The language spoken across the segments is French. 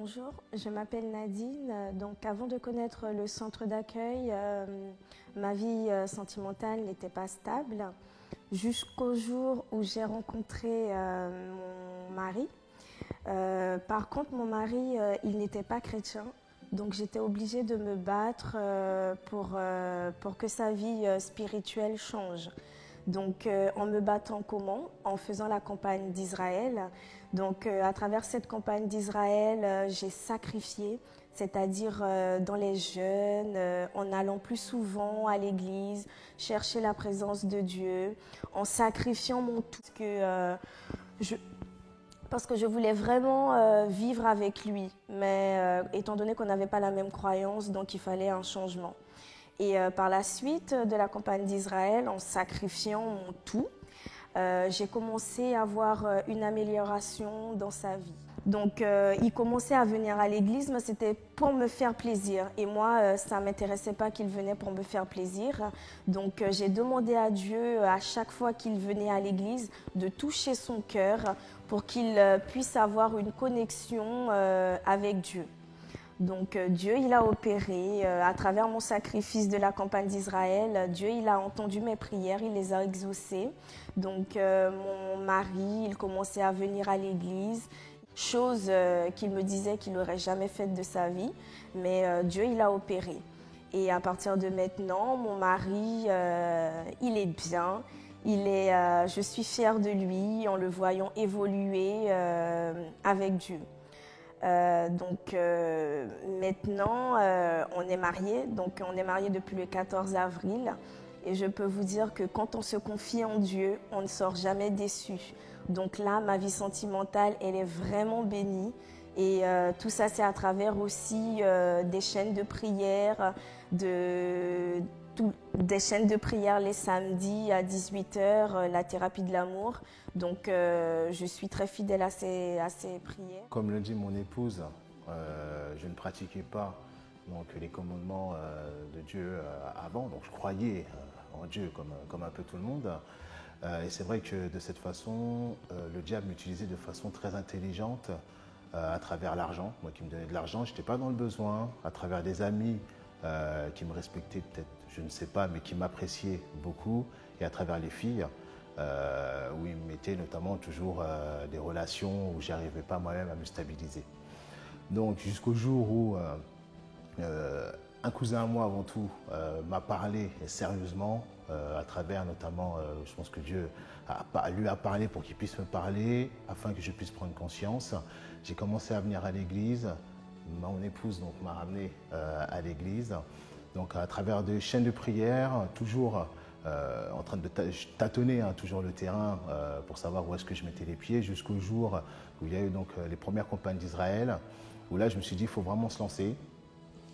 Bonjour, je m'appelle Nadine. Donc, avant de connaître le centre d'accueil, ma vie sentimentale n'était pas stable jusqu'au jour où j'ai rencontré mon mari. Par contre, mon mari, il n'était pas chrétien, donc j'étais obligée de me battre pour que sa vie spirituelle change. Donc, en me battant comment? En faisant la campagne d'Israël. Donc, à travers cette campagne d'Israël, j'ai sacrifié, c'est-à-dire dans les jeûnes, en allant plus souvent à l'église, chercher la présence de Dieu, en sacrifiant mon tout. Parce que je voulais vraiment vivre avec lui, mais étant donné qu'on n'avait pas la même croyance, donc il fallait un changement. Et par la suite de la campagne d'Israël, en sacrifiant mon tout, j'ai commencé à voir une amélioration dans sa vie. Donc, il commençait à venir à l'église, mais c'était pour me faire plaisir. Et moi, ça ne m'intéressait pas qu'il venait pour me faire plaisir. Donc, j'ai demandé à Dieu, à chaque fois qu'il venait à l'église, de toucher son cœur pour qu'il puisse avoir une connexion avec Dieu. Donc Dieu, il a opéré à travers mon sacrifice de la campagne d'Israël. Dieu, il a entendu mes prières, il les a exaucées. Donc mon mari, il commençait à venir à l'église, chose qu'il me disait qu'il n'aurait jamais faite de sa vie. Mais Dieu, il a opéré. Et à partir de maintenant, mon mari, il est bien. Je suis fière de lui en le voyant évoluer avec Dieu. Maintenant, on est mariés. Donc, on est mariés depuis le 14 avril. Et je peux vous dire que quand on se confie en Dieu, on ne sort jamais déçu. Donc là, ma vie sentimentale, elle est vraiment bénie. Et tout ça, c'est à travers aussi des chaînes de prière, des chaînes de prière les samedis à 18h, la thérapie de l'amour. Donc, je suis très fidèle à ces prières. Comme le dit mon épouse, je ne pratiquais pas donc, les commandements de Dieu avant. Donc, je croyais en Dieu comme un peu tout le monde. Et c'est vrai que de cette façon, le diable m'utilisait de façon très intelligente à travers l'argent. Moi qui me donnais de l'argent, je n'étais pas dans le besoin. À travers des amis qui me respectaient peut-être, je ne sais pas, mais qui m'appréciaient beaucoup. Et à travers les filles, où ils me mettaient notamment toujours des relations où je n'arrivais pas moi-même à me stabiliser. Donc jusqu'au jour où un cousin à moi avant tout m'a parlé sérieusement à travers notamment, je pense que Dieu lui a parlé pour qu'il puisse me parler afin que je puisse prendre conscience. J'ai commencé à venir à l'église. Mon épouse donc m'a ramené à l'église. Donc à travers des chaînes de prière, toujours en train de tâtonner toujours le terrain pour savoir où est-ce que je mettais les pieds, jusqu'au jour où il y a eu donc les premières campagnes d'Israël, où là je me suis dit il faut vraiment se lancer.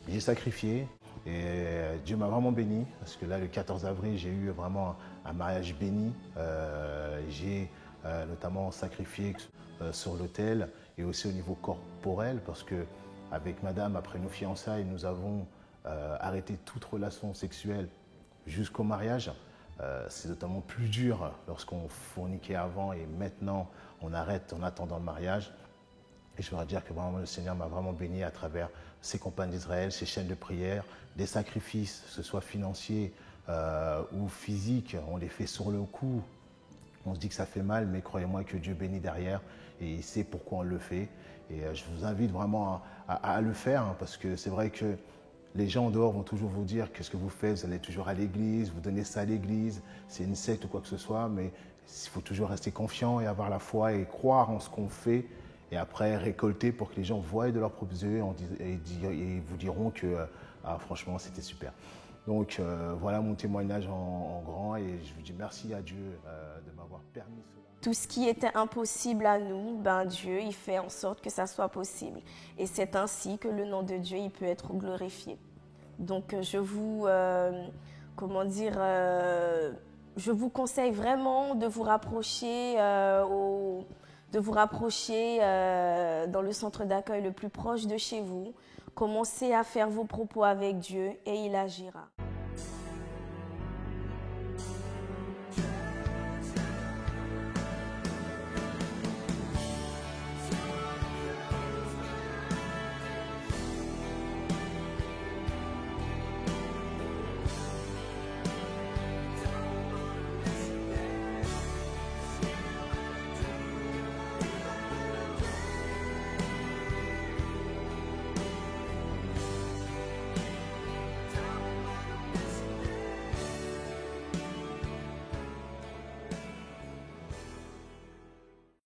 J'ai sacrifié et Dieu m'a vraiment béni, parce que là le 14 avril j'ai eu vraiment un mariage béni. J'ai notamment sacrifié sur l'autel et aussi au niveau corporel, parce que avec madame, après nos fiançailles, nous avons arrêté toute relation sexuelle jusqu'au mariage. C'est notamment plus dur lorsqu'on forniquait avant et maintenant on arrête en attendant le mariage. Et je voudrais dire que vraiment le Seigneur m'a vraiment béni à travers ces campagnes d'Israël, ces chaînes de prière, des sacrifices, que ce soit financiers ou physiques, on les fait sur le coup. On se dit que ça fait mal, mais croyez-moi que Dieu bénit derrière et il sait pourquoi on le fait. Et je vous invite vraiment à le faire, hein, parce que c'est vrai que les gens en dehors vont toujours vous dire qu'est-ce que vous faites, vous allez toujours à l'église, vous donnez ça à l'église, c'est une secte ou quoi que ce soit, mais il faut toujours rester confiant et avoir la foi et croire en ce qu'on fait et après récolter pour que les gens voient de leurs propres yeux et vous diront que franchement c'était super. Donc voilà mon témoignage en grand et je vous dis merci à Dieu de m'avoir permis cela. Tout ce qui était impossible à nous, Dieu, il fait en sorte que ça soit possible. Et c'est ainsi que le nom de Dieu, il peut être glorifié. Donc je vous, je vous conseille vraiment de vous rapprocher dans le centre d'accueil le plus proche de chez vous. Commencez à faire vos propos avec Dieu et il agira.